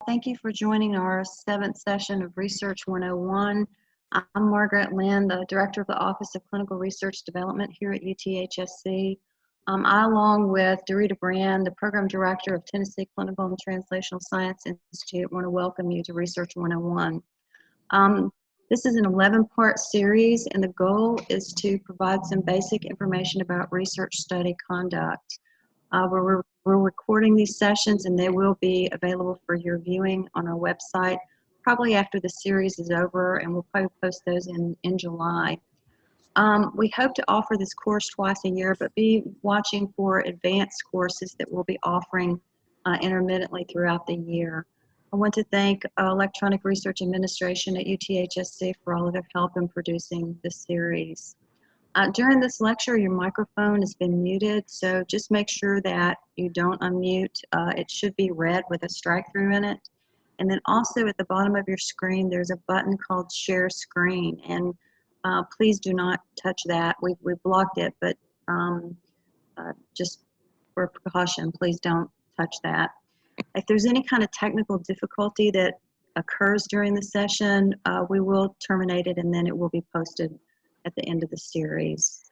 Thank you for joining our 7th session of Research 101. I'm Margaret Lynn, the Director of the Office of Clinical Research Development here at UTHSC. I, along with Dorita Brand, the Program Director of Tennessee Clinical and Translational Science Institute, want to welcome you to Research 101. This is an 11-part series, and the goal is to provide some basic information about research study conduct. We're recording these sessions, and they will be available for your viewing on our website probably after the series is over, and we'll probably post those in July. We hope to offer this course twice a year, but be watching for advanced courses that we'll be offering intermittently throughout the year. I want to thank Electronic Research Administration at UTHSC for all of their help in producing this series. During this lecture, your microphone has been muted, so just make sure that you don't unmute. It should be red with a strike through in it. And then also at the bottom of your screen, there's a button called Share Screen, and please do not touch that. We've blocked it, but just for precaution, please don't touch that. If there's any kind of technical difficulty that occurs during the session, we will terminate it, and then it will be posted at the end of the series.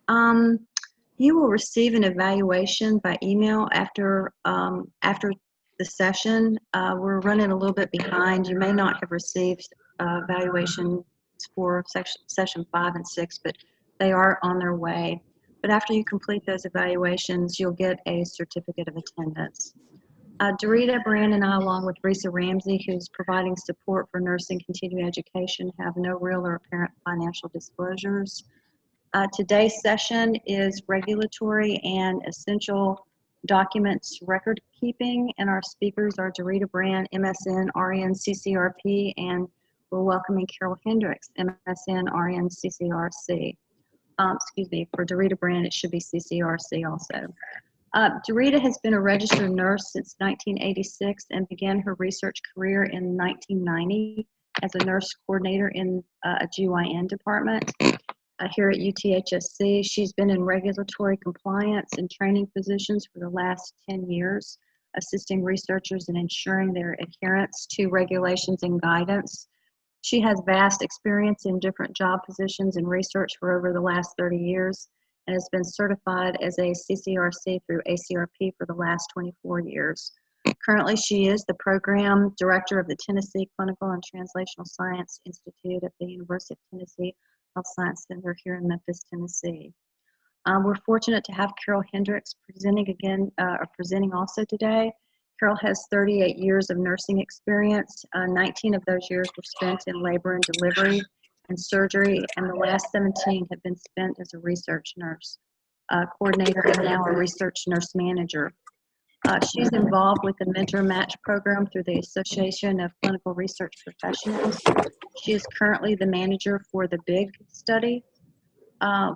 You will receive an evaluation by email after the session. We're running a little bit behind. You may not have received evaluations for session 5 and 6, but they are on their way. But after you complete those evaluations, you'll get a certificate of attendance. Dorita Brand and I, along with Risa Ramsey, who's providing support for nursing continuing education, have no real or apparent financial disclosures. Today's session is regulatory and essential documents record keeping, and our speakers are Dorita Brand, MSN, RN, CCRP, and we're welcoming Carol Hendricks, MSN, RN, CCRC. Excuse me, for Dorita Brand, it should be CCRC also. Dorita has been a registered nurse since 1986 and began her research career in 1990 as a nurse coordinator in a GYN department here at UTHSC. She's been in regulatory compliance and training positions for the last 10 years, assisting researchers in ensuring their adherence to regulations and guidance. She has vast experience in different job positions and research for over the last 30 years. And has been certified as a CCRC through ACRP for the last 24 years. Currently, she is the Program Director of the Tennessee Clinical and Translational Science Institute at the University of Tennessee Health Science Center here in Memphis, Tennessee. We're fortunate to have Carol Hendricks presenting also today. Carol has 38 years of nursing experience. 19 of those years were spent in labor and delivery and surgery, and the last 17 have been spent as a research nurse coordinator and now a research nurse manager. She's involved with the Mentor Match program through the Association of Clinical Research Professionals. She is currently the manager for the BIG study,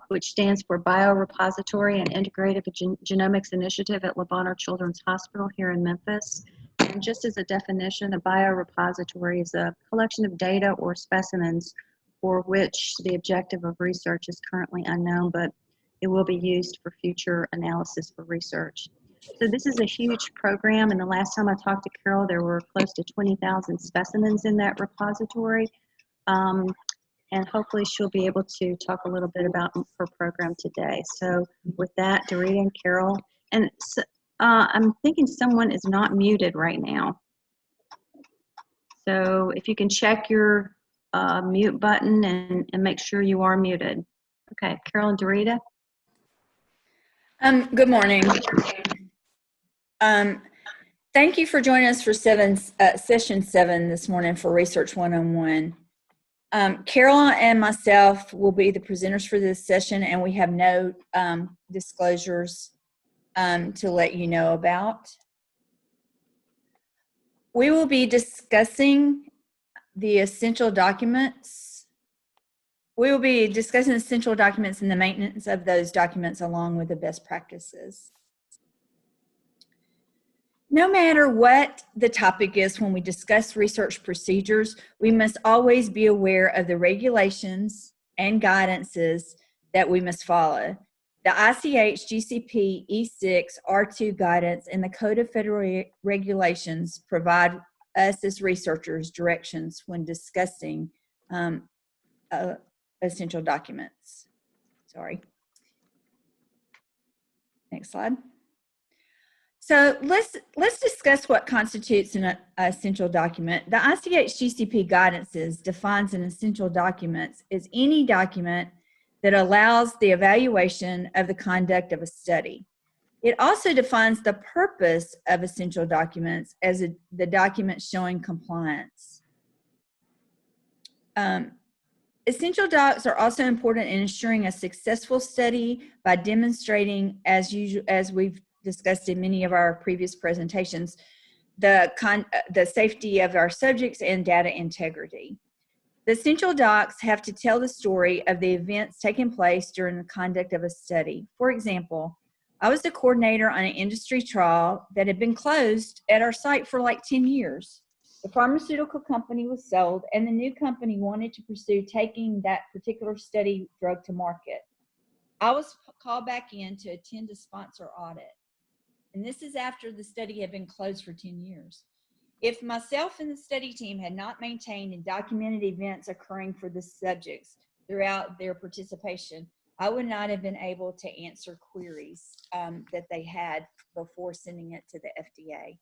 which stands for Biorepository and Integrative Genomics Initiative at Le Bonheur Children's Hospital here in Memphis. And just as a definition, a biorepository is a collection of data or specimens for which the objective of research is currently unknown, but it will be used for future analysis for research. So this is a huge program, and the last time I talked to Carol, there were close to 20,000 specimens in that repository, and hopefully she'll be able to talk a little bit about her program today. So with that, Dorita and Carol, and I'm thinking someone is not muted right now. So if you can check your mute button and make sure you are muted. Okay, Carol and Dorita. Good morning. Thank you for joining us for session 7 this morning for Research 101. Carol and myself will be the presenters for this session, and we have no disclosures to let you know about. We will be discussing the essential documents. We will be discussing essential documents and the maintenance of those documents along with the best practices. No matter what the topic is, when we discuss research procedures, we must always be aware of the regulations and guidances that we must follow. The ICH GCP E6 R2 guidance and the Code of Federal Regulations provide us as researchers directions when discussing essential documents. Sorry. Next slide. So let's discuss what constitutes an essential document. The ICH GCP guidances defines an essential document as any document that allows the evaluation of the conduct of a study. It also defines the purpose of essential documents as the document showing compliance. Essential docs are also important in ensuring a successful study by demonstrating, as we've discussed in many of our previous presentations, the safety of our subjects and data integrity. The essential docs have to tell the story of the events taking place during the conduct of a study. For example, I was the coordinator on an industry trial that had been closed at our site for like 10 years. The pharmaceutical company was sold, and the new company wanted to pursue taking that particular study drug to market. I was called back in to attend a sponsor audit. And this is after the study had been closed for 10 years. If myself and the study team had not maintained and documented events occurring for the subjects throughout their participation, I would not have been able to answer queries that they had before sending it to the FDA.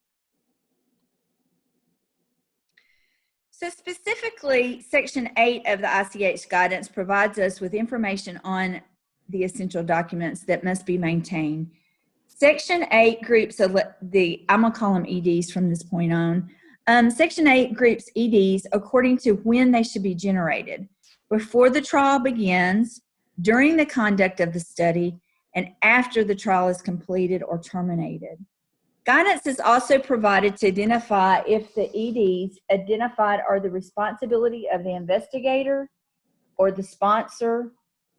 So specifically, Section 8 of the ICH guidance provides us with information on the essential documents that must be maintained. Section 8 groups I'm gonna call them EDs from this point on. Section 8 groups EDs according to when they should be generated: before the trial begins, during the conduct of the study, and after the trial is completed or terminated. Guidance is also provided to identify if the EDs identified are the responsibility of the investigator or the sponsor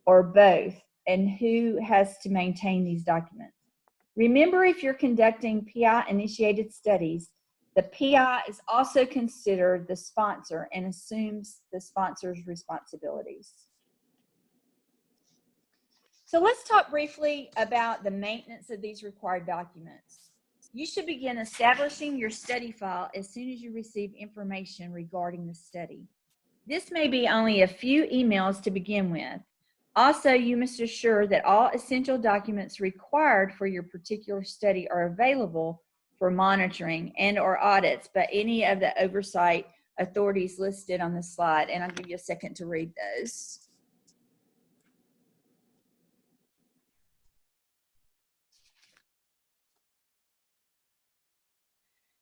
or both, and who has to maintain these documents. Remember, if you're conducting PI-initiated studies, the PI is also considered the sponsor and assumes the sponsor's responsibilities. So let's talk briefly about the maintenance of these required documents. You should begin establishing your study file as soon as you receive information regarding the study. This may be only a few emails to begin with. Also, you must assure that all essential documents required for your particular study are available for monitoring and/or audits by any of the oversight authorities listed on this slide, and I'll give you a second to read those.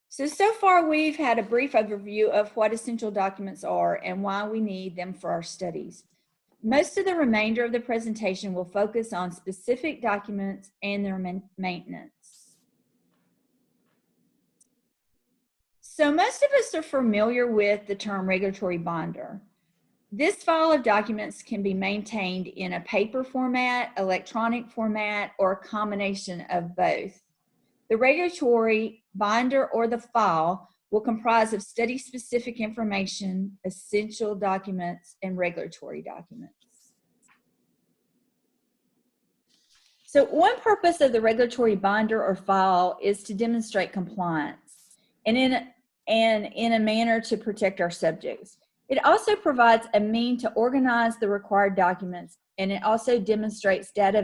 So far we've had a brief overview of what essential documents are and why we need them for our studies. Most of the remainder of the presentation will focus on specific documents and their maintenance. So most of us are familiar with the term regulatory binder. This file of documents can be maintained in a paper format, electronic format, or a combination of both. The regulatory binder or the file will comprise of study-specific information, essential documents, and regulatory documents. So one purpose of the regulatory binder or file is to demonstrate compliance and in a manner to protect our subjects. It also provides a means to organize the required documents, and it also demonstrates data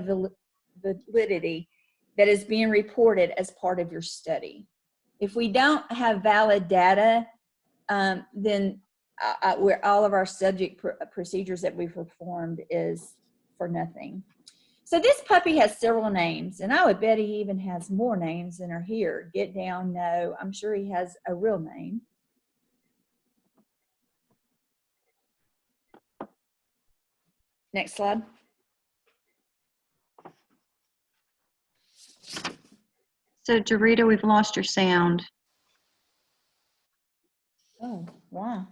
validity that is being reported as part of your study. If we don't have valid data, then all of our subject procedures that we've performed is for nothing. So this puppy has several names, and I would bet he even has more names than are here. Get down, no, I'm sure he has a real name. Next slide. So, Dorita, we've lost your sound. Oh, wow.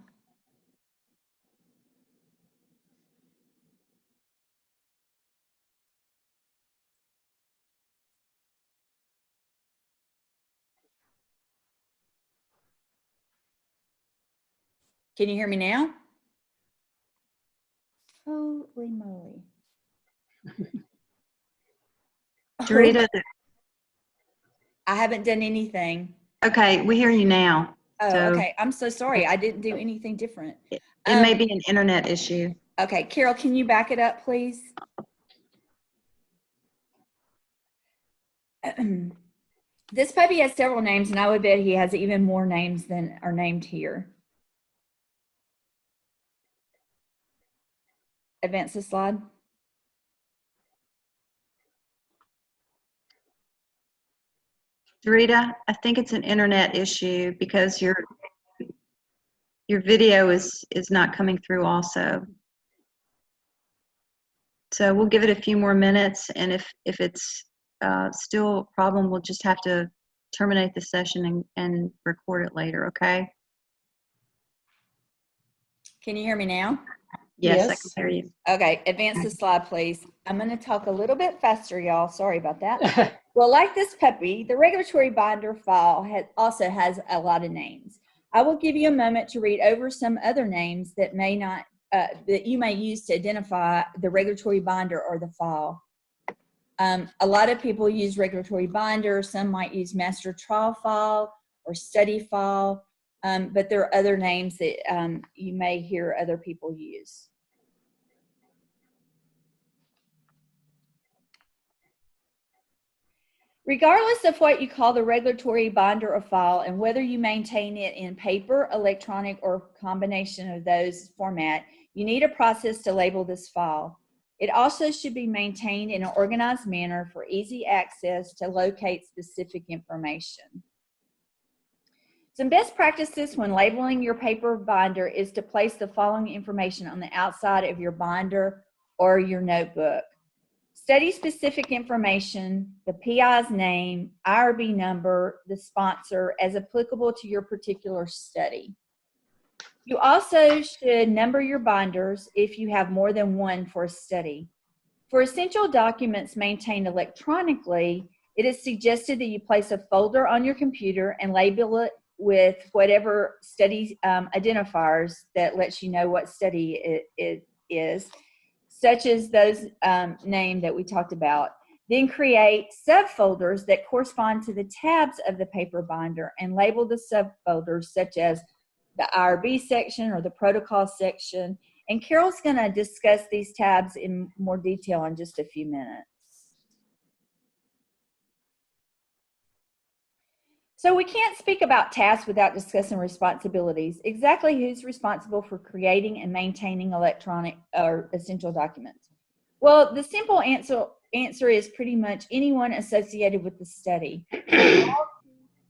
Can you hear me now? Holy moly. Dorita, I haven't done anything. okay, we hear you now. Oh, So okay. I'm so sorry. I didn't do anything different. it may be an internet issue. Okay, Carol, can you back it up, please? This puppy has several names, and I would bet he has even more names than are named here. Advance the slide. Dorita, I think it's an internet issue because your video is not coming through also. So we'll give it a few more minutes, and if it's still a problem, we'll just have to terminate the session and record it later, okay? Can you hear me now? Yes, I can hear you. Okay, advance the slide, please. I'm going to talk a little bit faster, y'all. Sorry about that. Well, like this puppy, the regulatory binder file also has a lot of names. I will give you a moment to read over some other names that may not that you may use to identify the regulatory binder or the file. A lot of people use regulatory binder. Some might use master trial file or study file, but there are other names that you may hear other people use. Regardless of what you call the regulatory binder or file and whether you maintain it in paper, electronic, or combination of those format, you need a process to label this file. It also should be maintained in an organized manner for easy access to locate specific information. Some best practices when labeling your paper binder is to place the following information on the outside of your binder or your notebook. Study-specific information, the PI's name, IRB number, the sponsor, as applicable to your particular study. You also should number your binders if you have more than one for a study. For essential documents maintained electronically, it is suggested that you place a folder on your computer and label it with whatever study identifiers that lets you know what study it is, such as those named that we talked about. Then create subfolders that correspond to the tabs of the paper binder and label the subfolders such as the IRB section or the protocol section. And Carol's going to discuss these tabs in more detail in just a few minutes. So we can't speak about tasks without discussing responsibilities. Exactly who's responsible for creating and maintaining electronic or essential documents? Well, the simple answer is pretty much anyone associated with the study. All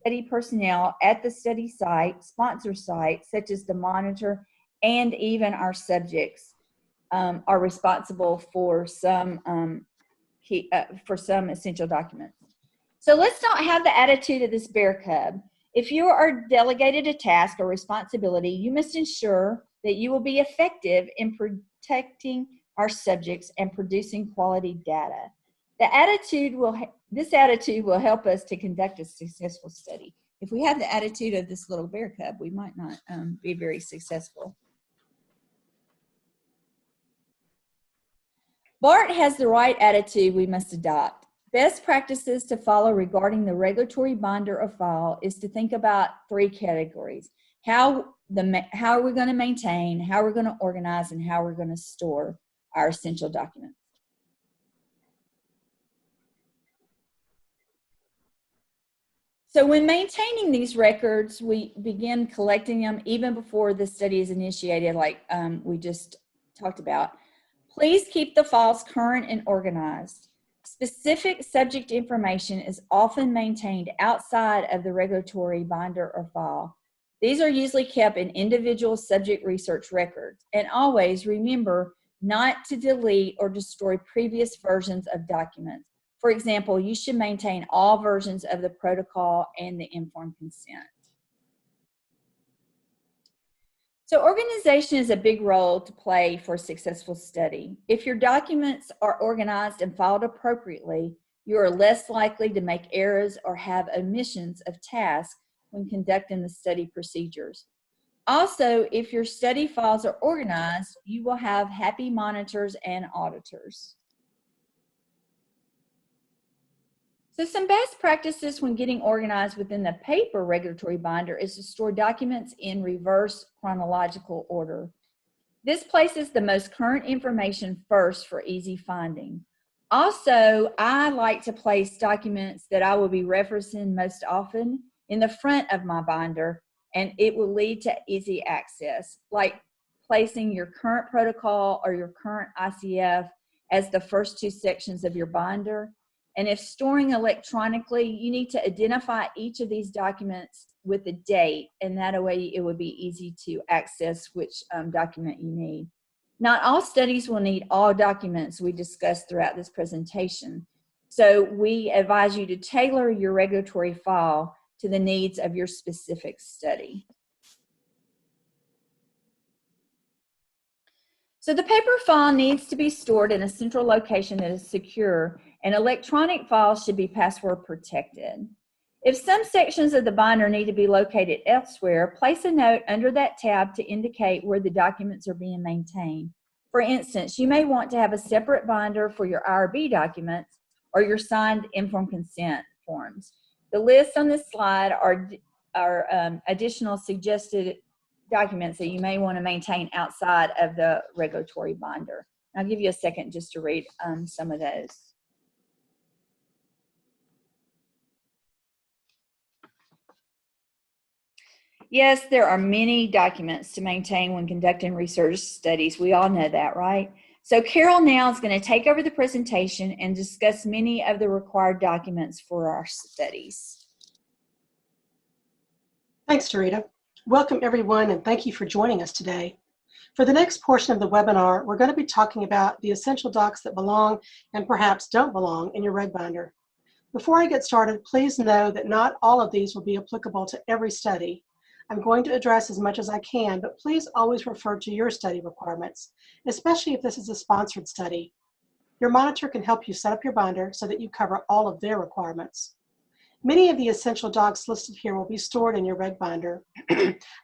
study personnel at the study site, sponsor site, such as the monitor, and even our subjects are responsible for some essential documents. So let's not have the attitude of this bear cub. If you are delegated a task or responsibility, you must ensure that you will be effective in protecting our subjects and producing quality data. This attitude will help us to conduct a successful study. If we have the attitude of this little bear cub, we might not be very successful. BART has the right attitude we must adopt. Best practices to follow regarding the regulatory binder or file is to think about three categories. How are we going to maintain, how we're going to organize, and how we're going to store our essential documents. So when maintaining these records, we begin collecting them even before the study is initiated, like we just talked about. Please keep the files current and organized. Specific subject information is often maintained outside of the regulatory binder or file. These are usually kept in individual subject research records. And always remember not to delete or destroy previous versions of documents. For example, you should maintain all versions of the protocol and the informed consent. So organization is a big role to play for a successful study. If your documents are organized and filed appropriately, you are less likely to make errors or have omissions of tasks when conducting the study procedures. Also, if your study files are organized, you will have happy monitors and auditors. So some best practices when getting organized within the paper regulatory binder is to store documents in reverse chronological order. This places the most current information first for easy finding. Also, I like to place documents that I will be referencing most often in the front of my binder, and it will lead to easy access, like placing your current protocol or your current ICF as the first two sections of your binder. And if storing electronically, you need to identify each of these documents with a date, and that way it would be easy to access which document you need. Not all studies will need all documents we discussed throughout this presentation. So we advise you to tailor your regulatory file to the needs of your specific study. So the paper file needs to be stored in a central location that is secure, and electronic files should be password protected. If some sections of the binder need to be located elsewhere, place a note under that tab to indicate where the documents are being maintained. For instance, you may want to have a separate binder for your IRB documents or your signed informed consent forms. The list on this slide are additional suggested documents that you may want to maintain outside of the regulatory binder. I'll give you a second just to read some of those. Yes, there are many documents to maintain when conducting research studies. We all know that, right? So Carol now is going to take over the presentation and discuss many of the required documents for our studies. Thanks, Dorita. Welcome, everyone, and thank you for joining us today. For the next portion of the webinar, we're going to be talking about the essential docs that belong and perhaps don't belong in your reg binder. Before I get started, please know that not all of these will be applicable to every study. I'm going to address as much as I can, but please always refer to your study requirements, especially if this is a sponsored study. Your monitor can help you set up your binder so that you cover all of their requirements. Many of the essential docs listed here will be stored in your reg binder.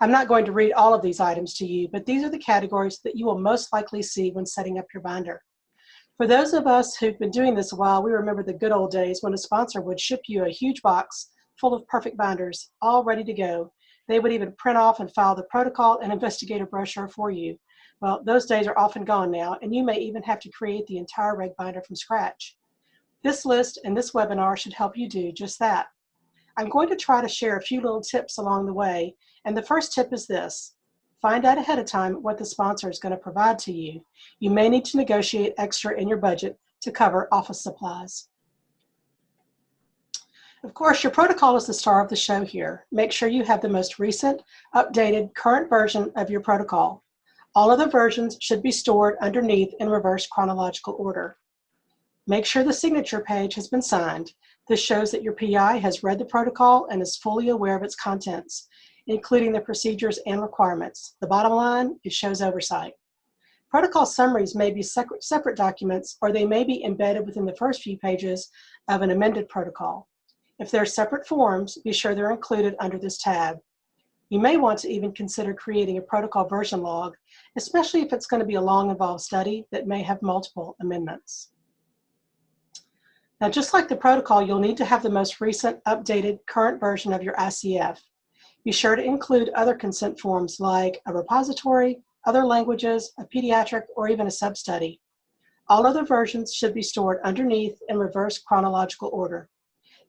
I'm not going to read all of these items to you, but these are the categories that you will most likely see when setting up your binder. For those of us who've been doing this a while, we remember the good old days when a sponsor would ship you a huge box full of perfect binders, all ready to go. They would even print off and file the protocol and investigator brochure for you. Well, those days are often gone now, and you may even have to create the entire reg binder from scratch. This list and this webinar should help you do just that. I'm going to try to share a few little tips along the way, and the first tip is this. Find out ahead of time what the sponsor is going to provide to you. You may need to negotiate extra in your budget to cover office supplies. Of course, your protocol is the star of the show here. Make sure you have the most recent, updated, current version of your protocol. All of the versions should be stored underneath in reverse chronological order. Make sure the signature page has been signed. This shows that your PI has read the protocol and is fully aware of its contents, including the procedures and requirements. The bottom line, it shows oversight. Protocol summaries may be separate documents, or they may be embedded within the first few pages of an amended protocol. If they're separate forms, be sure they're included under this tab. You may want to even consider creating a protocol version log, especially if it's going to be a long, involved study that may have multiple amendments. Now, just like the protocol, you'll need to have the most recent, updated, current version of your ICF. Be sure to include other consent forms like a repository, other languages, a pediatric, or even a sub-study. All other versions should be stored underneath in reverse chronological order.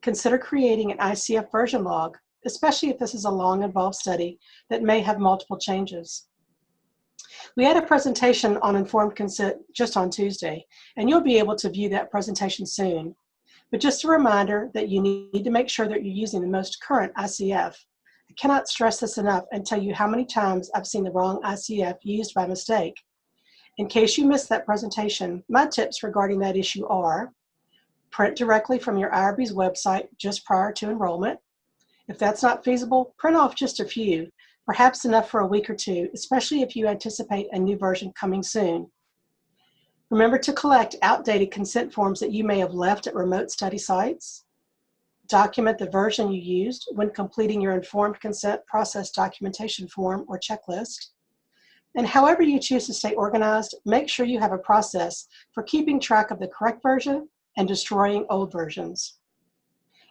Consider creating an ICF version log, especially if this is a long, involved study that may have multiple changes. We had a presentation on informed consent just on Tuesday, and you'll be able to view that presentation soon. But just a reminder that you need to make sure that you're using the most current ICF. I cannot stress this enough and tell you how many times I've seen the wrong ICF used by mistake. In case you missed that presentation, my tips regarding that issue are: print directly from your IRB's website just prior to enrollment. If that's not feasible, print off just a few, perhaps enough for a week or two, especially if you anticipate a new version coming soon. Remember to collect outdated consent forms that you may have left at remote study sites. Document the version you used when completing your informed consent process documentation form or checklist. And however you choose to stay organized, make sure you have a process for keeping track of the correct version and destroying old versions.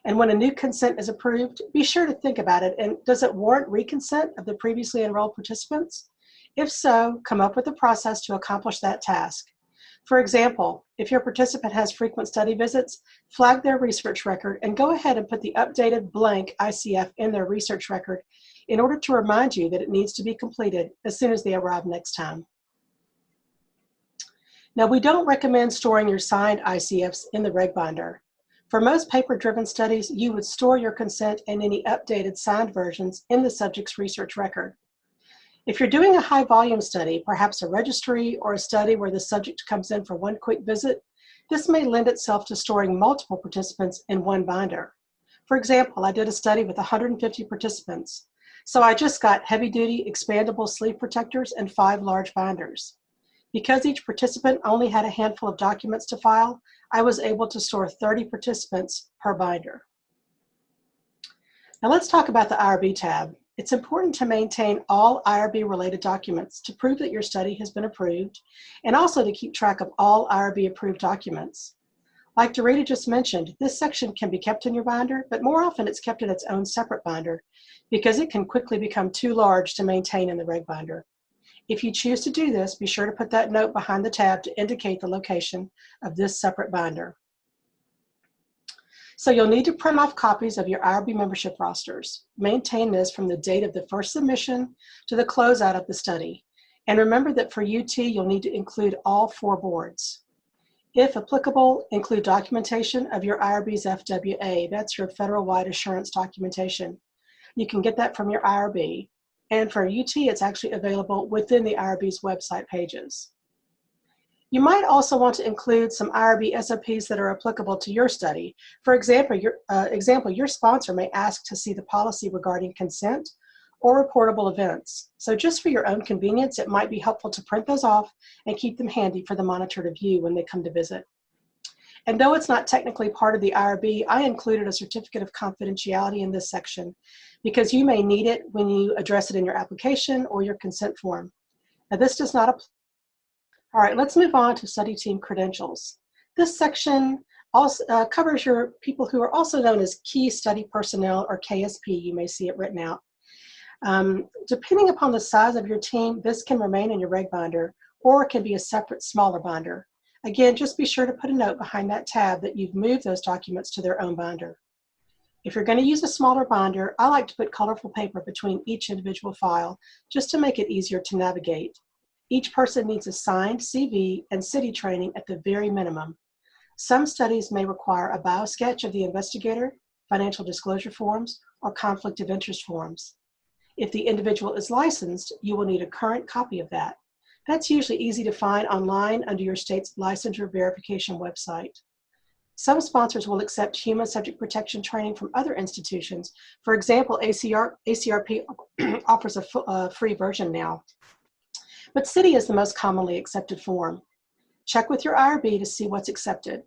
And when a new consent is approved, be sure to think about it. And does it warrant reconsent of the previously enrolled participants? If so, come up with a process to accomplish that task. For example, if your participant has frequent study visits, flag their research record and go ahead and put the updated blank ICF in their research record in order to remind you that it needs to be completed as soon as they arrive next time. Now, we don't recommend storing your signed ICFs in the reg binder. For most paper-driven studies, you would store your consent and any updated signed versions in the subject's research record. If you're doing a high-volume study, perhaps a registry or a study where the subject comes in for one quick visit, this may lend itself to storing multiple participants in one binder. For example, I did a study with 150 participants, so I just got heavy-duty expandable sleeve protectors and 5 large binders. Because each participant only had a handful of documents to file, I was able to store 30 participants per binder. Now let's talk about the IRB tab. It's important to maintain all IRB-related documents to prove that your study has been approved, and also to keep track of all IRB-approved documents. Like Dorita just mentioned, this section can be kept in your binder, but more often it's kept in its own separate binder because it can quickly become too large to maintain in the reg binder. If you choose to do this, be sure to put that note behind the tab to indicate the location of this separate binder. So you'll need to print off copies of your IRB membership rosters. Maintain this from the date of the first submission to the closeout of the study. And remember that for UT, you'll need to include all 4 boards. If applicable, include documentation of your IRB's FWA. That's your federal-wide assurance documentation. You can get that from your IRB. And for UT, it's actually available within the IRB's website pages. You might also want to include some IRB SOPs that are applicable to your study. For example, your sponsor may ask to see the policy regarding consent or reportable events. So just for your own convenience, it might be helpful to print those off and keep them handy for the monitor to view when they come to visit. And though it's not technically part of the IRB, I included a certificate of confidentiality in this section because you may need it when you address it in your application or your consent form. Now this does not apply. All right, let's move on to study team credentials. This section also covers your people who are also known as key study personnel, or KSP. You may see it written out. Depending upon the size of your team, this can remain in your reg binder, or it can be a separate, smaller binder. Again, just be sure to put a note behind that tab that you've moved those documents to their own binder. If you're going to use a smaller binder, I like to put colorful paper between each individual file just to make it easier to navigate. Each person needs a signed CV and city training at the very minimum. Some studies may require a biosketch of the investigator, financial disclosure forms, or conflict of interest forms. If the individual is licensed, you will need a current copy of that. That's usually easy to find online under your state's licensure verification website. Some sponsors will accept human subject protection training from other institutions. For example, ACRP offers a free version now. But City is the most commonly accepted form. Check with your IRB to see what's accepted.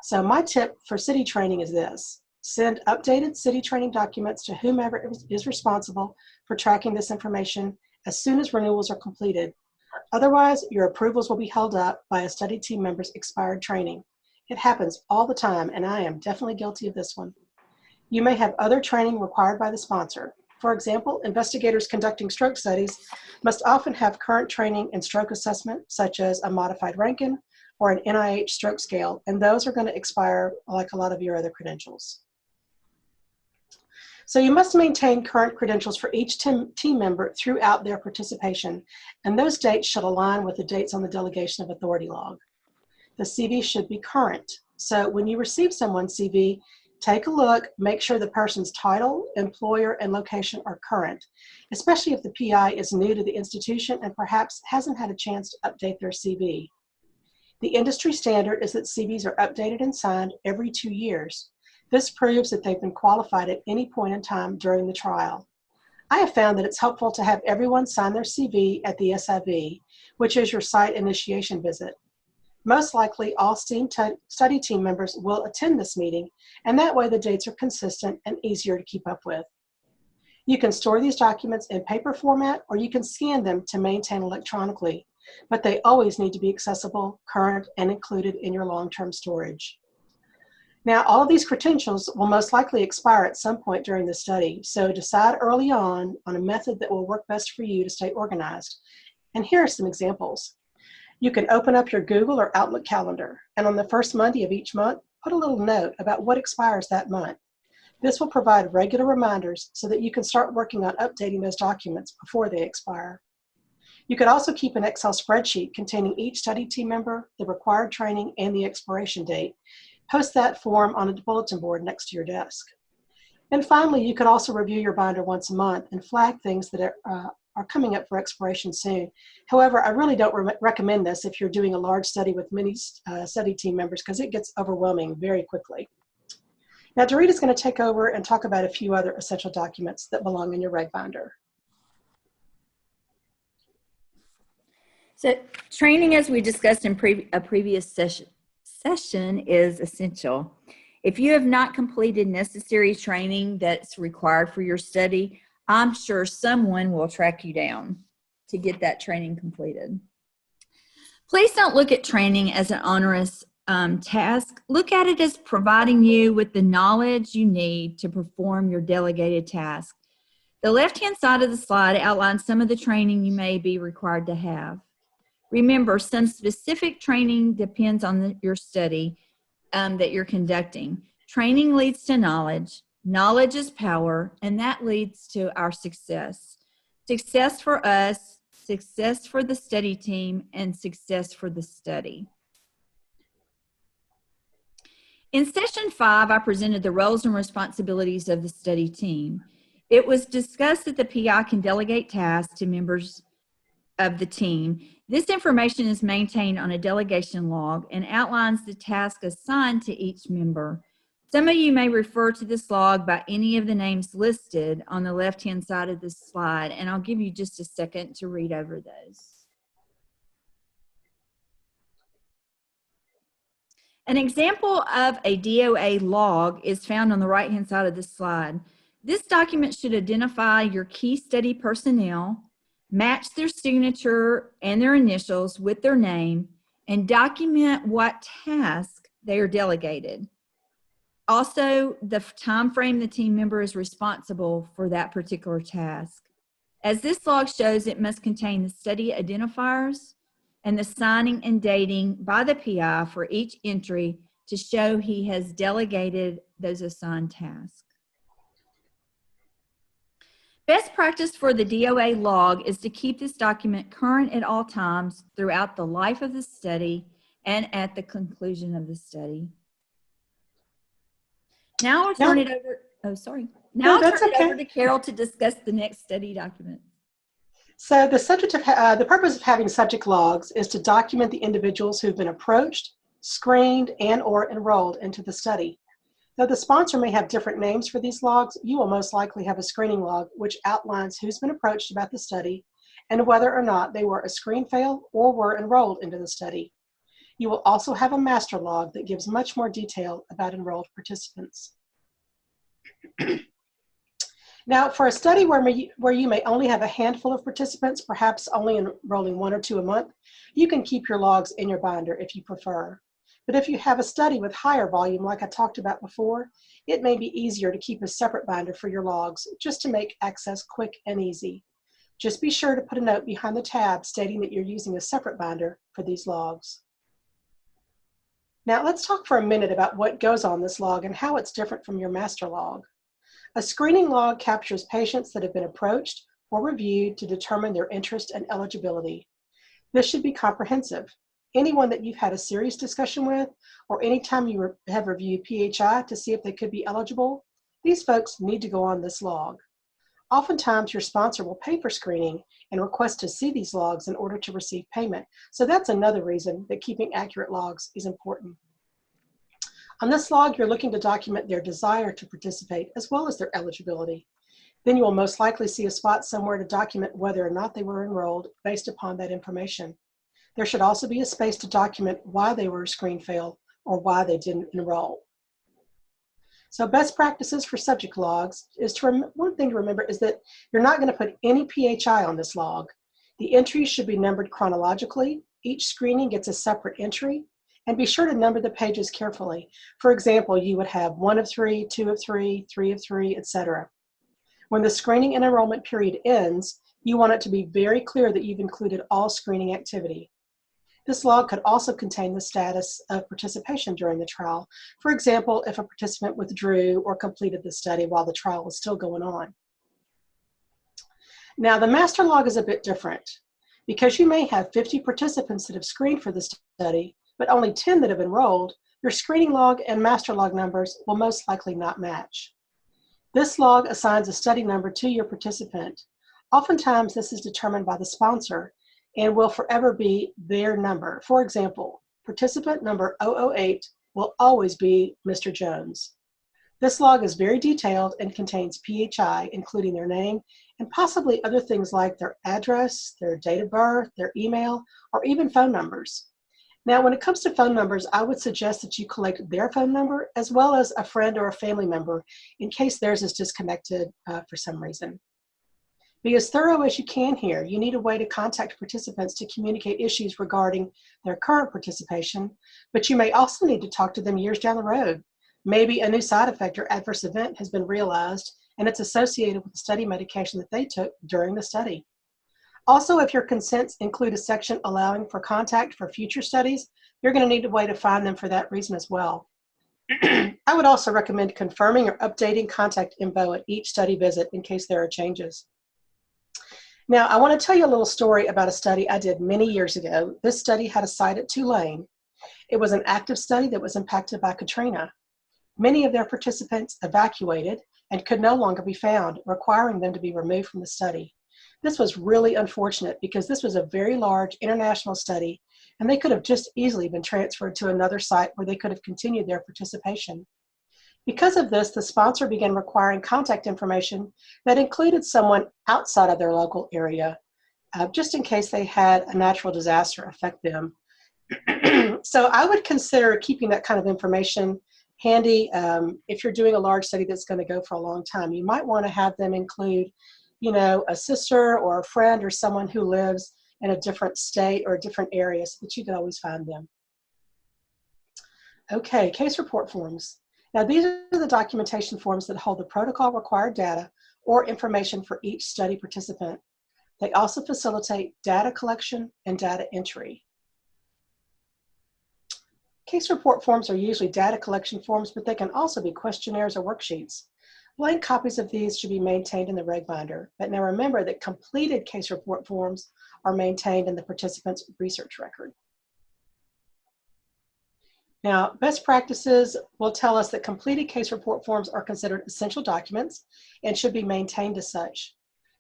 So my tip for City training is this: send updated City training documents to whomever is responsible for tracking this information as soon as renewals are completed. Otherwise, your approvals will be held up by a study team member's expired training. It happens all the time, and I am definitely guilty of this one. You may have other training required by the sponsor. For example, investigators conducting stroke studies must often have current training in stroke assessment, such as a modified Rankin or an NIH stroke scale, and those are going to expire like a lot of your other credentials. So you must maintain current credentials for each team member throughout their participation, and those dates should align with the dates on the delegation of authority log. The CV should be current. So when you receive someone's CV, take a look, make sure the person's title, employer, and location are current, especially if the PI is new to the institution and perhaps hasn't had a chance to update their CV. The industry standard is that CVs are updated and signed every 2 years. This proves that they've been qualified at any point in time during the trial. I have found that it's helpful to have everyone sign their CV at the SIV, which is your site initiation visit. Most likely, all study team members will attend this meeting, and that way the dates are consistent and easier to keep up with. You can store these documents in paper format, or you can scan them to maintain electronically, but they always need to be accessible, current, and included in your long-term storage. Now, all of these credentials will most likely expire at some point during the study, so decide early on a method that will work best for you to stay organized. And here are some examples. You can open up your Google or Outlook calendar, and on the first Monday of each month, put a little note about what expires that month. This will provide regular reminders so that you can start working on updating those documents before they expire. You could also keep an Excel spreadsheet containing each study team member, the required training, and the expiration date. Post that form on a bulletin board next to your desk. And finally, you could also review your binder once a month and flag things that are coming up for expiration soon. However, I really don't recommend this if you're doing a large study with many study team members because it gets overwhelming very quickly. Now, Dorita's going to take over and talk about a few other essential documents that belong in your reg binder. So training, as we discussed in a previous session, is essential. If you have not completed necessary training that's required for your study, I'm sure someone will track you down to get that training completed. Please don't look at training as an onerous task. Look at it as providing you with the knowledge you need to perform your delegated task. The left-hand side of the slide outlines some of the training you may be required to have. Remember, some specific training depends on your study that you're conducting. Training leads to knowledge. Knowledge is power, and that leads to our success. Success for us, success for the study team, and success for the study. In session 5, I presented the roles and responsibilities of the study team. It was discussed that the PI can delegate tasks to members of the team. This information is maintained on a delegation log and outlines the task assigned to each member. Some of you may refer to this log by any of the names listed on the left-hand side of this slide, and I'll give you just a second to read over those. An example of a DOA log is found on the right-hand side of this slide. This document should identify your key study personnel, match their signature and their initials with their name, and document what task they are delegated. Also, the time frame the team member is responsible for that particular task. As this log shows, it must contain the study identifiers and the signing and dating by the PI for each entry to show he has delegated those assigned tasks. Best practice for the DOA log is to keep this document current at all times throughout the life of the study and at the conclusion of the study. Now I'll turn it over. Oh, sorry. Now I'll turn it over to Carol to discuss the next study document. So the purpose of having subject logs is to document the individuals who've been approached, screened, and or enrolled into the study. Though the sponsor may have different names for these logs, you will most likely have a screening log which outlines who's been approached about the study and whether or not they were a screen fail or were enrolled into the study. You will also have a master log that gives much more detail about enrolled participants. Now, for a study where you may only have a handful of participants, perhaps only enrolling 1 or 2 a month, you can keep your logs in your binder if you prefer. But if you have a study with higher volume, like I talked about before, it may be easier to keep a separate binder for your logs just to make access quick and easy. Just be sure to put a note behind the tab stating that you're using a separate binder for these logs. Now let's talk for a minute about what goes on this log and how it's different from your master log. A screening log captures patients that have been approached or reviewed to determine their interest and eligibility. This should be comprehensive. Anyone that you've had a serious discussion with, or anytime you have reviewed PHI to see if they could be eligible, these folks need to go on this log. Oftentimes, your sponsor will pay for screening and request to see these logs in order to receive payment. So that's another reason that keeping accurate logs is important. On this log, you're looking to document their desire to participate as well as their eligibility. Then you will most likely see a spot somewhere to document whether or not they were enrolled based upon that information. There should also be a space to document why they were a screen fail or why they didn't enroll. So best practices for subject logs is one thing to remember is that you're not going to put any PHI on this log. The entries should be numbered chronologically. Each screening gets a separate entry, And be sure to number the pages carefully. For example, you would have 1 of 3, 2 of 3, 3 of 3, etc. When the screening and enrollment period ends, you want it to be very clear that you've included all screening activity. This log could also contain the status of participation during the trial. For example, if a participant withdrew or completed the study while the trial was still going on. Now, the master log is a bit different. Because you may have 50 participants that have screened for the study, but only 10 that have enrolled, your screening log and master log numbers will most likely not match. This log assigns a study number to your participant. Oftentimes, this is determined by the sponsor and will forever be their number. For example, participant number 008 will always be Mr. Jones. This log is very detailed and contains PHI, including their name, and possibly other things like their address, their date of birth, their email, or even phone numbers. Now, when it comes to phone numbers, I would suggest that you collect their phone number as well as a friend or a family member in case theirs is disconnected for some reason. Be as thorough as you can here. You need a way to contact participants to communicate issues regarding their current participation, but you may also need to talk to them years down the road. Maybe a new side effect or adverse event has been realized and it's associated with the study medication that they took during the study. Also, if your consents include a section allowing for contact for future studies, you're going to need a way to find them for that reason as well. I would also recommend confirming or updating contact info at each study visit in case there are changes. Now, I want to tell you a little story about a study I did many years ago. This study had a site at Tulane. It was an active study that was impacted by Katrina. Many of their participants evacuated and could no longer be found, requiring them to be removed from the study. This was really unfortunate because this was a very large international study and they could have just easily been transferred to another site where they could have continued their participation. Because of this, the sponsor began requiring contact information that included someone outside of their local area, just in case they had a natural disaster affect them. So I would consider keeping that kind of information handy if you're doing a large study that's going to go for a long time. You might want to have them include, you know, a sister or a friend or someone who lives in a different state or a different area so that you can always find them. Okay, case report forms. Now, these are the documentation forms that hold the protocol required data or information for each study participant. They also facilitate data collection and data entry. Case report forms are usually data collection forms, but they can also be questionnaires or worksheets. Blank copies of these should be maintained in the reg binder, but now remember that completed case report forms are maintained in the participant's research record. Now, best practices will tell us that completed case report forms are considered essential documents and should be maintained as such.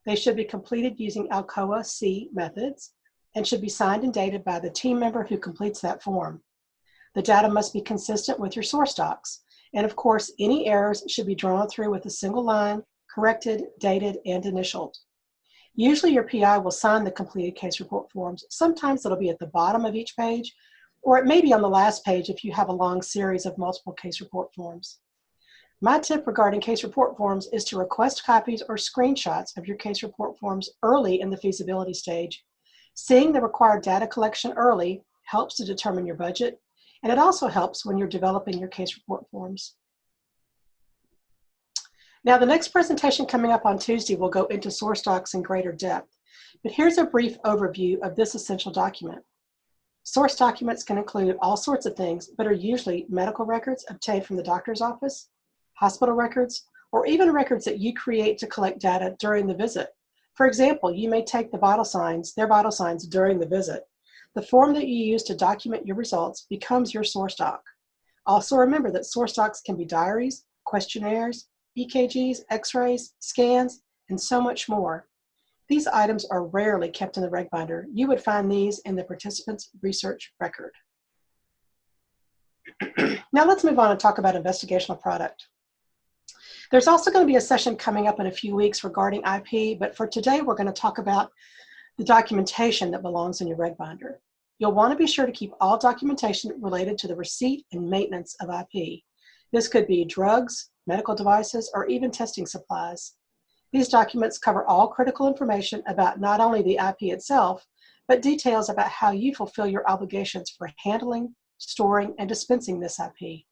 They should be completed using Alcoa C methods and should be signed and dated by the team member who completes that form. The data must be consistent with your source docs. And of course, any errors should be drawn through with a single line, corrected, dated, and initialed. Usually your PI will sign the completed case report forms. Sometimes it'll be at the bottom of each page, or it may be on the last page if you have a long series of multiple case report forms. My tip regarding case report forms is to request copies or screenshots of your case report forms early in the feasibility stage. Seeing the required data collection early helps to determine your budget, and it also helps when you're developing your case report forms. Now, the next presentation coming up on Tuesday will go into source docs in greater depth, but here's a brief overview of this essential document. Source documents can include all sorts of things, but are usually medical records obtained from the doctor's office, hospital records, or even records that you create to collect data during the visit. For example, you may take their vital signs during the visit. The form that you use to document your results becomes your source doc. Also remember that source docs can be diaries, questionnaires, EKGs, x-rays, scans, and so much more. These items are rarely kept in the reg binder. You would find these in the participant's research record. Now let's move on and talk about investigational product. There's also going to be a session coming up in a few weeks regarding IP, but for today we're going to talk about the documentation that belongs in your reg binder. You'll want to be sure to keep all documentation related to the receipt and maintenance of IP. This could be drugs, medical devices, or even testing supplies. These documents cover all critical information about not only the IP itself, but details about how you fulfill your obligations for handling, storing, and dispensing this IP.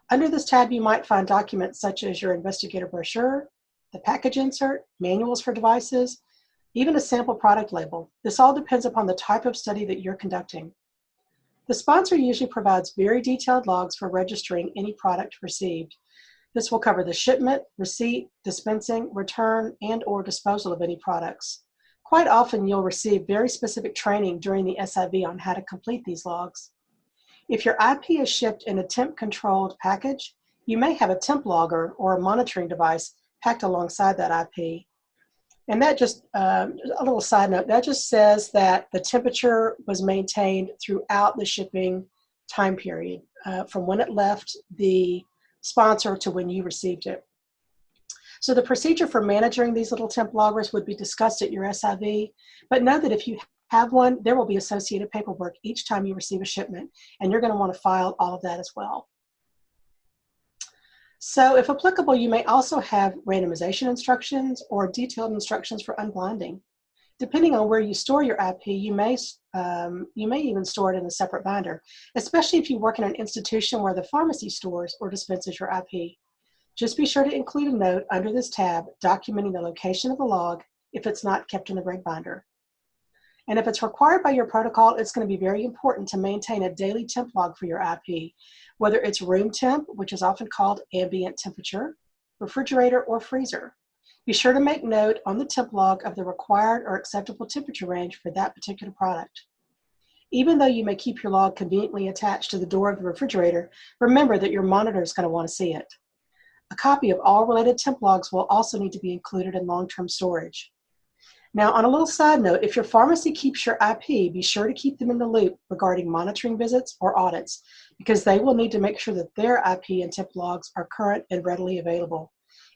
Under this tab, you might find documents such as your investigator brochure, the package insert, manuals for devices, even a sample product label. This all depends upon the type of study that you're conducting. The sponsor usually provides very detailed logs for registering any product received. This will cover the shipment, receipt, dispensing, return, and/or disposal of any products. Quite often, you'll receive very specific training during the SIV on how to complete these logs. If your IP is shipped in a temp-controlled package, you may have a temp logger or a monitoring device packed alongside that IP. And that just, a little side note, that just says that the temperature was maintained throughout the shipping time period, from when it left the sponsor to when you received it. So the procedure for managing these little temp loggers would be discussed at your SIV, but know that if you have one, there will be associated paperwork each time you receive a shipment, and you're going to want to file all of that as well. So if applicable, you may also have randomization instructions or detailed instructions for unblinding. Depending on where you store your IP, you may even store it in a separate binder, especially if you work in an institution where the pharmacy stores or dispenses your IP. Just be sure to include a note under this tab documenting the location of the log if it's not kept in the reg binder. And if it's required by your protocol, it's going to be very important to maintain a daily temp log for your IP, whether it's room temp, which is often called ambient temperature, refrigerator, or freezer. Be sure to make note on the temp log of the required or acceptable temperature range for that particular product. Even though you may keep your log conveniently attached to the door of the refrigerator, remember that your monitor is going to want to see it. A copy of all related temp logs will also need to be included in long-term storage. Now, on a little side note, if your pharmacy keeps your IP, be sure to keep them in the loop regarding monitoring visits or audits, because they will need to make sure that their IP and temp logs are current and readily available.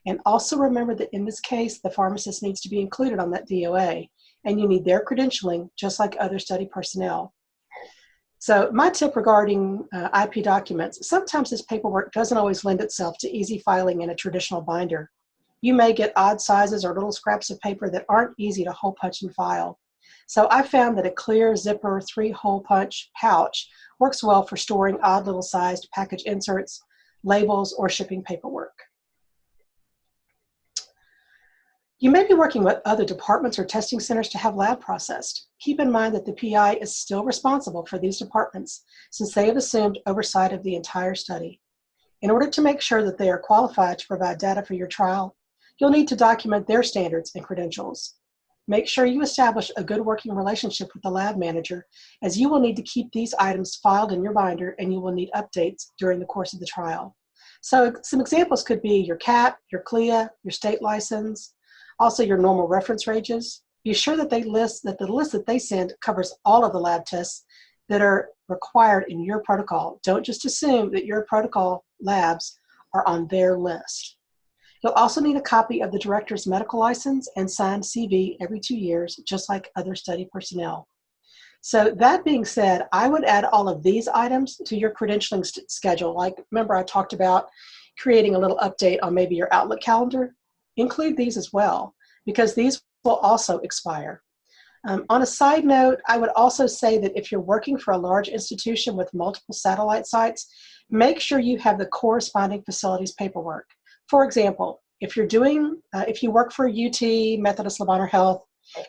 And also remember that in this case, the pharmacist needs to be included on that DOA, and you need their credentialing just like other study personnel. So my tip regarding IP documents, sometimes this paperwork doesn't always lend itself to easy filing in a traditional binder. You may get odd sizes or little scraps of paper that aren't easy to hole punch and file. So I found that a clear zipper 3-hole punch pouch works well for storing odd little sized package inserts, labels, or shipping paperwork. You may be working with other departments or testing centers to have lab processed. Keep in mind that the PI is still responsible for these departments since they have assumed oversight of the entire study. In order to make sure that they are qualified to provide data for your trial, you'll need to document their standards and credentials. Make sure you establish a good working relationship with the lab manager, as you will need to keep these items filed in your binder and you will need updates during the course of the trial. So some examples could be your CAP, your CLIA, your state license, also your normal reference ranges. Be sure that the list that they send covers all of the lab tests that are required in your protocol. Don't just assume that your protocol labs are on their list. You'll also need a copy of the director's medical license and signed CV every 2 years, just like other study personnel. So that being said, I would add all of these items to your credentialing schedule. Like, remember I talked about creating a little update on maybe your Outlook calendar? Include these as well, because these will also expire. On a side note, I would also say that if you're working for a large institution with multiple satellite sites, make sure you have the corresponding facilities paperwork. For example, if you work for UT, Methodist Le Bonheur Health,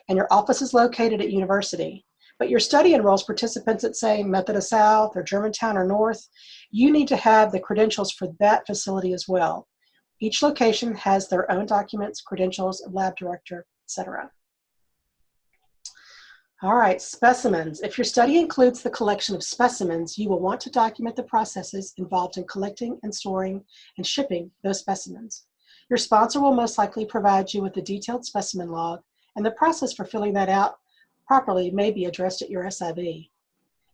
and your office is located at university, but your study enrolls participants at, say, Methodist South or Germantown or North, you need to have the credentials for that facility as well. Each location has their own documents, credentials, lab director, etc. All right, specimens. If your study includes the collection of specimens, you will want to document the processes involved in collecting and storing and shipping those specimens. Your sponsor will most likely provide you with a detailed specimen log, and the process for filling that out properly may be addressed at your SIV.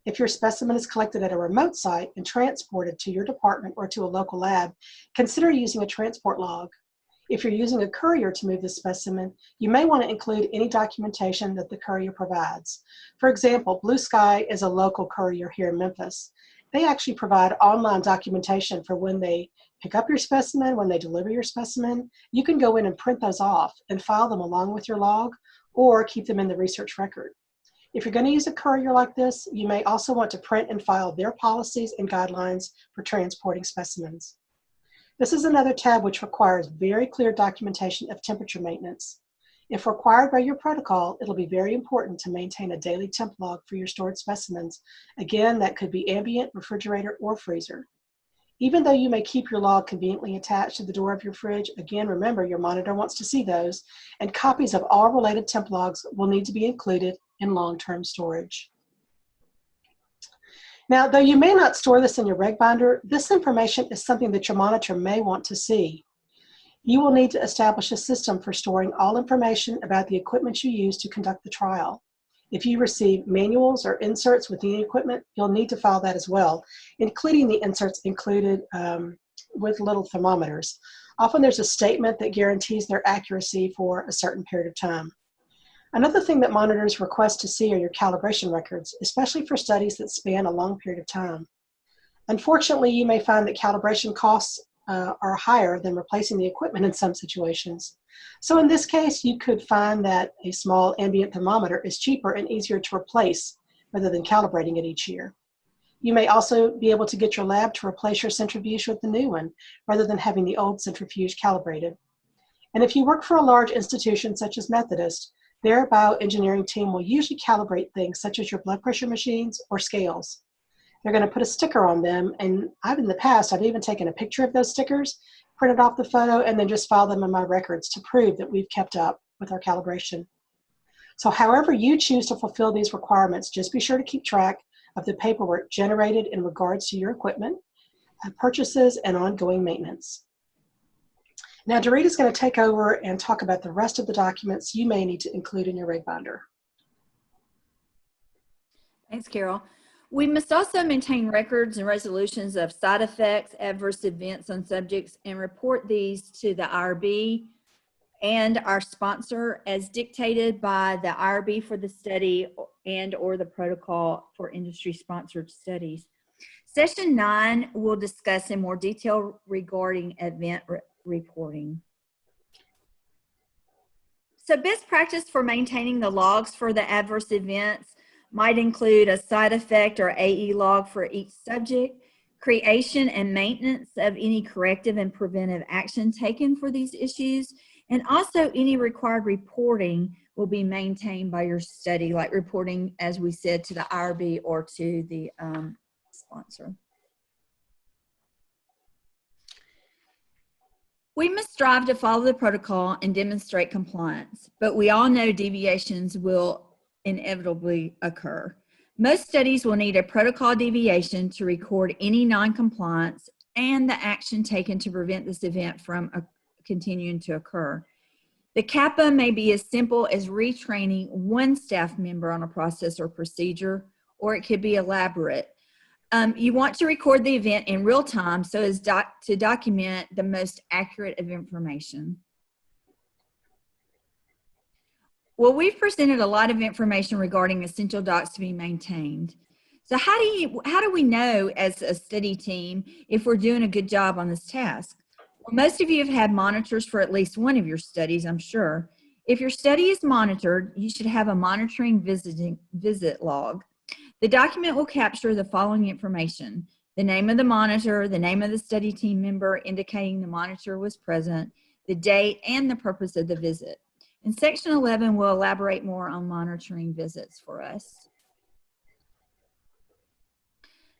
If your specimen is collected at a remote site and transported to your department or to a local lab, consider using a transport log. If you're using a courier to move the specimen, you may want to include any documentation that the courier provides. For example, Blue Sky is a local courier here in Memphis. They actually provide online documentation for when they pick up your specimen, when they deliver your specimen. You can go in and print those off and file them along with your log or keep them in the research record. If you're going to use a courier like this, you may also want to print and file their policies and guidelines for transporting specimens. This is another tab which requires very clear documentation of temperature maintenance. If required by your protocol, it'll be very important to maintain a daily temp log for your stored specimens. Again, that could be ambient, refrigerator, or freezer. Even though you may keep your log conveniently attached to the door of your fridge, again, remember your monitor wants to see those, and copies of all related temp logs will need to be included in long-term storage. Now, though you may not store this in your reg binder, this information is something that your monitor may want to see. You will need to establish a system for storing all information about the equipment you use to conduct the trial. If you receive manuals or inserts with the equipment, you'll need to file that as well, including the inserts included with little thermometers. Often there's a statement that guarantees their accuracy for a certain period of time. Another thing that monitors request to see are your calibration records, especially for studies that span a long period of time. Unfortunately, you may find that calibration costs are higher than replacing the equipment in some situations. So in this case, you could find that a small ambient thermometer is cheaper and easier to replace rather than calibrating it each year. You may also be able to get your lab to replace your centrifuge with the new one rather than having the old centrifuge calibrated. And if you work for a large institution such as Methodist, their bioengineering team will usually calibrate things such as your blood pressure machines or scales. They're going to put a sticker on them, and in the past, I've even taken a picture of those stickers, printed off the photo, and then just filed them in my records to prove that we've kept up with our calibration. So however you choose to fulfill these requirements, just be sure to keep track of the paperwork generated in regards to your equipment, purchases, and ongoing maintenance. Now, Dorita's going to take over and talk about the rest of the documents you may need to include in your reg binder. Thanks, Carol. We must also maintain records and resolutions of side effects, adverse events on subjects, and report these to the IRB and our sponsor as dictated by the IRB for the study and or the protocol for industry-sponsored studies. Session 9 will discuss in more detail regarding event reporting. So best practice for maintaining the logs for the adverse events might include a side effect or AE log for each subject, creation and maintenance of any corrective and preventive action taken for these issues, and also any required reporting will be maintained by your study, like reporting, as we said, to the IRB or to the sponsor. We must strive to follow the protocol and demonstrate compliance, but we all know deviations will inevitably occur. Most studies will need a protocol deviation to record any non-compliance and the action taken to prevent this event from continuing to occur. The CAPA may be as simple as retraining one staff member on a process or procedure, or it could be elaborate. You want to record the event in real time so as to document the most accurate of information. Well, we've presented a lot of information regarding essential docs to be maintained. So how do we know as a study team if we're doing a good job on this task? Well, most of you have had monitors for at least one of your studies, I'm sure. If your study is monitored, you should have a monitoring visit log. The document will capture the following information: the name of the monitor, the name of the study team member indicating the monitor was present, the date, and the purpose of the visit. In section 11, we'll elaborate more on monitoring visits for us.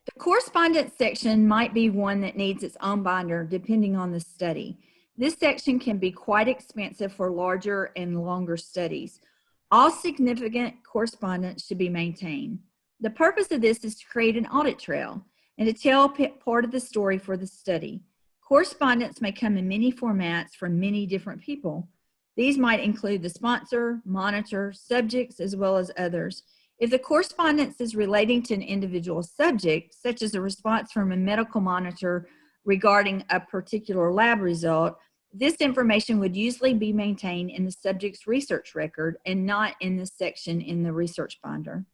The correspondence section might be one that needs its own binder depending on the study. This section can be quite expansive for larger and longer studies. All significant correspondence should be maintained. The purpose of this is to create an audit trail and to tell part of the story for the study. Correspondence may come in many formats from many different people. These might include the sponsor, monitor, subjects, as well as others. If the correspondence is relating to an individual subject, such as a response from a medical monitor regarding a particular lab result, this information would usually be maintained in the subject's research record and not in this section in the research binder.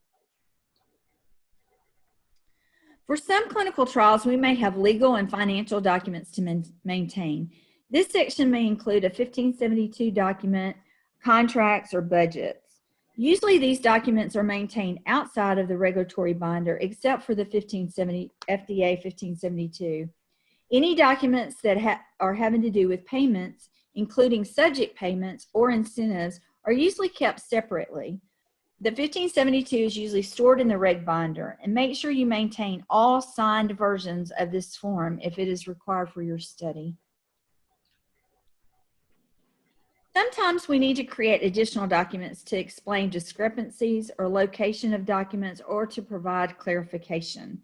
For some clinical trials, we may have legal and financial documents to maintain. This section may include a 1572 document, contracts, or budgets. Usually these documents are maintained outside of the regulatory binder except for the FDA 1572. Any documents that are having to do with payments, including subject payments or incentives, are usually kept separately. The 1572 is usually stored in the reg binder, and make sure you maintain all signed versions of this form if it is required for your study. Sometimes we need to create additional documents to explain discrepancies or location of documents or to provide clarification.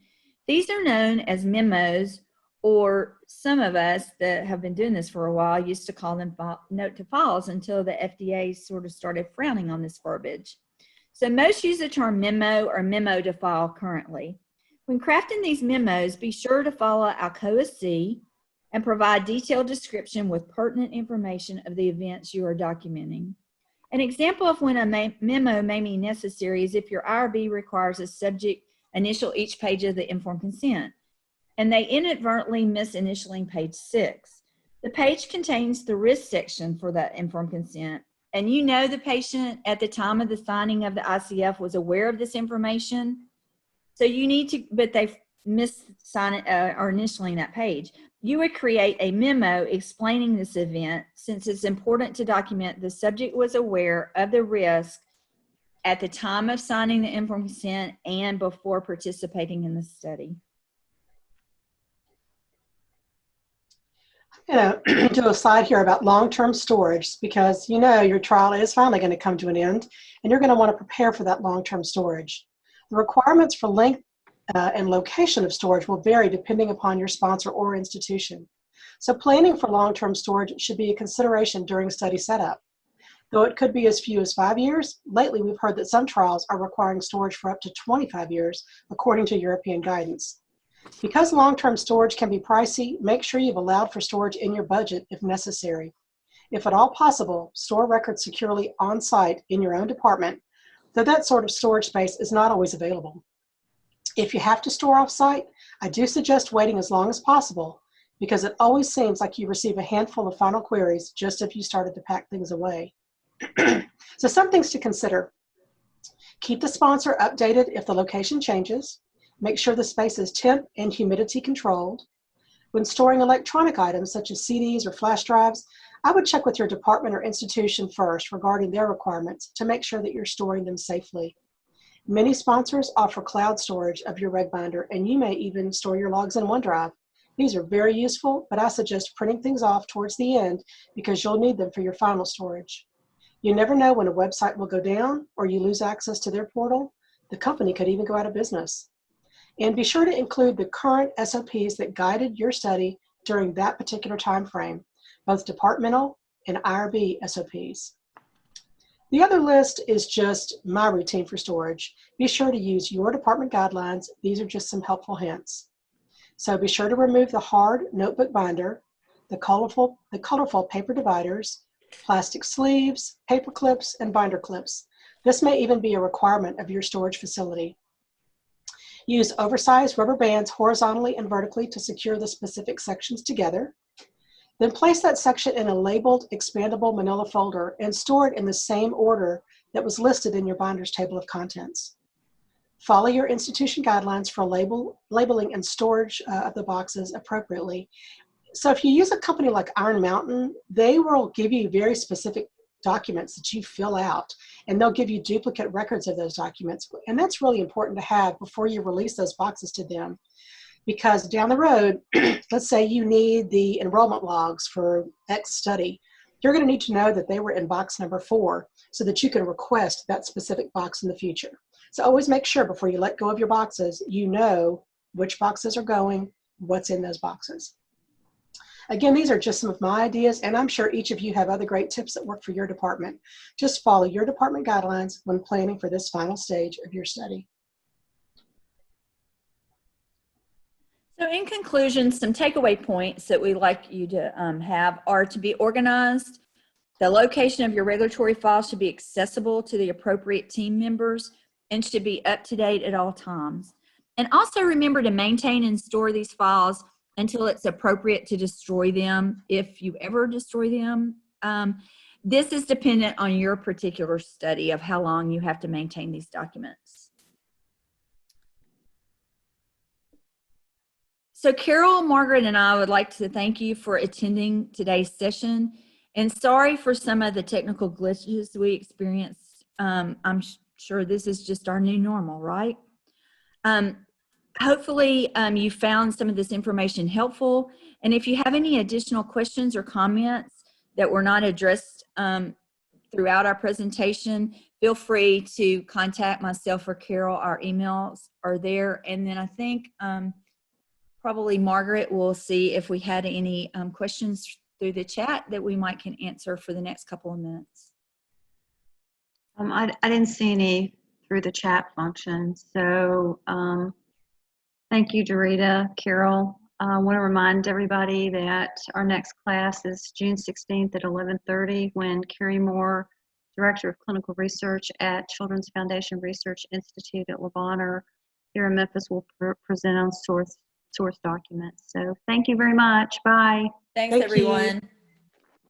These are known as memos, or some of us that have been doing this for a while used to call them note to files until the FDA sort of started frowning on this verbiage. So most use the term memo or memo to file currently. When crafting these memos, be sure to follow Alcoa C and provide detailed description with pertinent information of the events you are documenting. An example of when a memo may be necessary is if your IRB requires a subject initial each page of the informed consent, and they inadvertently miss initialing page 6. The page contains the risk section for that informed consent, and you know the patient at the time of the signing of the ICF was aware of this information, so you need to, but they've missed signing or initialing that page. You would create a memo explaining this event, since it's important to document the subject was aware of the risk at the time of signing the informed consent and before participating in the study. I'm going to do a slide here about long-term storage, because you know your trial is finally going to come to an end, and you're going to want to prepare for that long-term storage. The requirements for length and location of storage will vary depending upon your sponsor or institution. So planning for long-term storage should be a consideration during study setup. Though it could be as few as 5 years, lately we've heard that some trials are requiring storage for up to 25 years, according to European guidance. Because long-term storage can be pricey, make sure you've allowed for storage in your budget if necessary. If at all possible, store records securely on-site in your own department, though that sort of storage space is not always available. If you have to store off-site, I do suggest waiting as long as possible, because it always seems like you receive a handful of final queries just if you started to pack things away. So some things to consider. Keep the sponsor updated if the location changes. Make sure the space is temp and humidity controlled. When storing electronic items such as CDs or flash drives, I would check with your department or institution first regarding their requirements to make sure that you're storing them safely. Many sponsors offer cloud storage of your reg binder, and you may even store your logs in OneDrive. These are very useful, but I suggest printing things off towards the end because you'll need them for your final storage. You never know when a website will go down or you lose access to their portal. The company could even go out of business. And be sure to include the current SOPs that guided your study during that particular time frame, both departmental and IRB SOPs. The other list is just my routine for storage. Be sure to use your department guidelines. These are just some helpful hints. So be sure to remove the hard notebook binder, the colorful paper dividers, plastic sleeves, paper clips, and binder clips. This may even be a requirement of your storage facility. Use oversized rubber bands horizontally and vertically to secure the specific sections together. Then place that section in a labeled expandable manila folder and store it in the same order that was listed in your binder's table of contents. Follow your institution guidelines for labeling and storage of the boxes appropriately. So if you use a company like Iron Mountain, they will give you very specific documents that you fill out, and they'll give you duplicate records of those documents. And that's really important to have before you release those boxes to them. Because down the road, let's say you need the enrollment logs for X study, you're going to need to know that they were in box number 4 so that you can request that specific box in the future. So always make sure before you let go of your boxes, you know which boxes are going, what's in those boxes. Again, these are just some of my ideas, and I'm sure each of you have other great tips that work for your department. Just follow your department guidelines when planning for this final stage of your study. So in conclusion, some takeaway points that we'd like you to have are to be organized. The location of your regulatory file should be accessible to the appropriate team members and should be up to date at all times. And also remember to maintain and store these files until it's appropriate to destroy them, if you ever destroy them. This is dependent on your particular study of how long you have to maintain these documents. So Carol, Margaret, and I would like to thank you for attending today's session, and sorry for some of the technical glitches we experienced. I'm sure this is just our new normal, right? Hopefully you found some of this information helpful, and if you have any additional questions or comments that were not addressed throughout our presentation, feel free to contact myself or Carol. Our emails are there, and then I think probably Margaret will see if we had any questions through the chat that we might can answer for the next couple of minutes. I didn't see any through the chat function, so thank you, Dorita, Carol. I want to remind everybody that our next class is June 16th at 11:30 when Carrie Moore, Director of Clinical Research at Children's Foundation Research Institute at Le Bonheur here in Memphis, will present on source documents. So thank you very much. Bye. Thanks, Thank you. everyone.